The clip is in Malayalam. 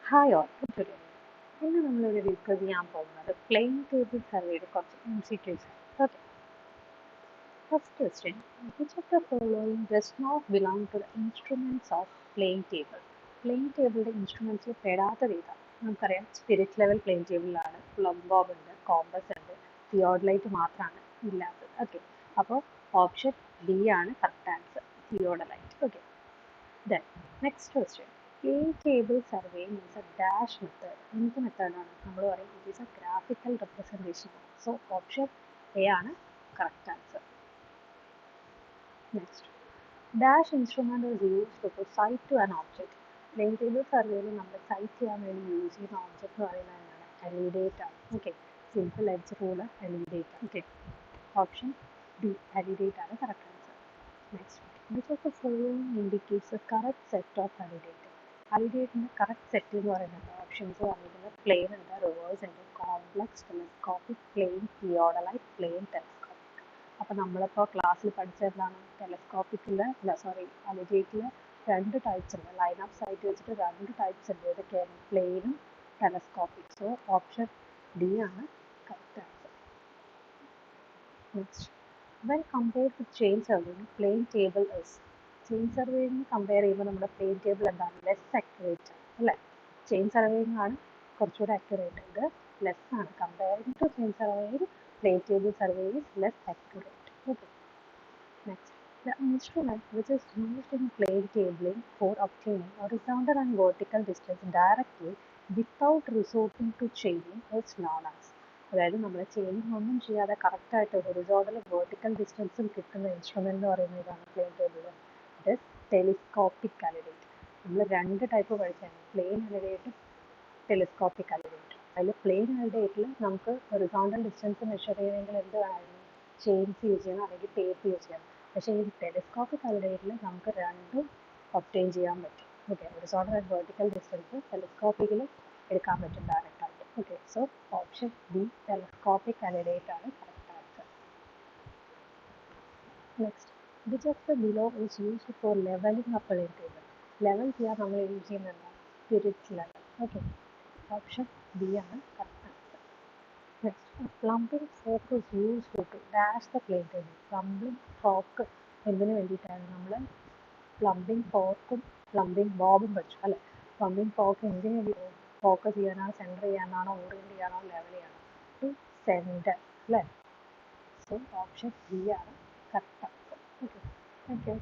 ഹായ് ഓൾ today ഇന്ന് നമ്മളിവിടെ ഡിസ്കസ് ചെയ്യാൻ പോകുന്നത് പ്ലെയിൻ ടേബിൾ സർവേയുടെ കുറച്ച് MCQs. Okay, first question, which of the following does not belong to the instruments of plane table? Plane ടേബിളിന്റെ ഇൻസ്ട്രുമെന്റ്സിൽ പെടാത്തത് ഏതാ? നമുക്കറിയാം സ്പിരിറ്റ് ലെവൽ പ്ലെയിൻ ടേബിളിലാണ് പ്ലം ബോബ് ഉണ്ട്, കോമ്പസ് ഉണ്ട്, തിയോഡലൈറ്റ് മാത്രമാണ് ഇല്ലാത്തത്. ഓക്കെ, അപ്പോൾ ഓപ്ഷൻ ഡി ആണ് correct answer, theodolite. Okay, then next question, plane table surveying is a dash method. എന്ത് മെത്തേഡാണ്? നമ്മൾ പറയും it is a graphical representation. So option A ആണ് correct answer. Next, dash instrument is used to put sight to an object. Plane table സർവേയിൽ നമ്മൾ സൈറ്റ് ചെയ്യാൻ വേണ്ടി യൂസ് ചെയ്യുന്ന ഓബ്ജക്റ്റ് എന്ന് പറയുന്നത് എന്താണ്? അലിഡേറ്റ് ആണ്. Okay, simple edge rule alidade. Okay, option D alidade ആണ് correct answer. Next, which of the following indicates the correct set of validate? Validateന്റെ കറക്റ്റ് സെറ്റ് എന്ന് പറയുന്നത് ഓപ്ഷൻസ് പറഞ്ഞിരിക്കുന്നത് പ്ലെയിൻ ഉണ്ട്, റിവേഴ്സ് ഉണ്ട്, complex, telescopic, plain, theodolite, plain, telescopic. അപ്പോൾ നമ്മളിപ്പോൾ ക്ലാസ്സിൽ പഠിച്ചതാണ് ടെലസ്കോപ്പിക്കിൽ വാലിഡേറ്റിൽ രണ്ട് ടൈപ്സ് ഉണ്ട്. ലൈൻ ഓഫ് സൈറ്റ് വെച്ചിട്ട് രണ്ട് ടൈപ്സ് ഉണ്ട്. ഏതൊക്കെയാണ്? പ്ലെയിനും ടെലസ്കോപ്പിക്. സോ ഓപ്ഷൻ ഡി ആണ് correct answer. Next, when compared with chain surveying, plane table is. Chain surveying compare ചെയ്യുമ്പോൾ നമ്മുടെ പ്ലെയിൻ ടേബിൾ എന്താണ്? ലെസ് അക്യുറേറ്റ് അല്ലേ? ചെയിൻ സർവേയിങ് ആണ് കുറച്ചുകൂടെ അക്യുറേറ്റ്. ഇത് ലെസ് ആണ്. Comparing to chain surveying, plane table survey is less accurate. Okay, next, the instrument which is used in plane tabling for obtaining horizontal and vertical distance directly without resorting to chaining is known as. അതായത് നമ്മൾ ചെയിനിങ് ഒന്നും ചെയ്യാതെ കറക്റ്റായിട്ട് ഹൊറിസോണ്ടലും വെർട്ടിക്കൽ ഡിസ്റ്റൻസും കിട്ടുന്ന ഇൻസ്ട്രുമെന്റ് എന്ന് പറയുന്നത് ഇതാണ് പ്ലെയിൻ ടേബിൾ. ഇത് ടെലിസ്കോപ്പിക് അലിഡേറ്റ്. നമ്മൾ രണ്ട് ടൈപ്പ് പഠിച്ചാണ്, പ്ലെയിൻ അലിഡേറ്റും ടെലിസ്കോപ്പിക് അലിഡേറ്റും. അതിൽ പ്ലെയിൻ അലിഡേറ്റിൽ നമുക്ക് ഹൊറിസോണ്ടൽ ഡിസ്റ്റൻസ് മെഷർ ചെയ്യണമെങ്കിൽ എന്ത് വേണമായിരുന്നു? ചെയിൻസ് യൂസ് ചെയ്യണം അല്ലെങ്കിൽ ടേപ്പ് യൂസ് ചെയ്യണം. പക്ഷേ ഈ ടെലിസ്കോപ്പിക് അലിഡേറ്റിൽ നമുക്ക് രണ്ടും ഒബ്റ്റെയിൻ ചെയ്യാൻ പറ്റും. Okay, horizontal and vertical distance ടെലിസ്കോപ്പിക്കിൽ എടുക്കാൻ പറ്റും ഡയറക്റ്റ് ആയിട്ട്. Okay, so option B telescopic alidade ആണ് correct answer. Next, which of the below is used for levelling a plane table? Level ചെയ്യാൻ നമ്മൾ യൂസ് ചെയ്യുന്നത് spirit level. Okay, option B ആണ് correct answer. Next, plumbing fork is used to dash the plane table. Plumbing fork എന്തിനു വേണ്ടിയിട്ടാണ്? നമ്മൾ പ്ലംബിംഗ് ഫോർക്കും പ്ലംബിംഗ് ബോബും പഠിച്ചു അല്ലേ? പ്ലംബിംഗ് ഫോർക്ക് എന്തിനു വേണ്ടി ഫോക്കസ് ചെയ്യാനാണോ, സെൻറ്റർ ചെയ്യാനാണോ, ഓറിയൻറ്റ് ചെയ്യാനോ, ലെവൽ ചെയ്യാനോ? ടു സെൻറ്റർ അല്ലേ? സോ ഓപ്ഷൻ ബി ആണ് correct answer. Okay, thank you.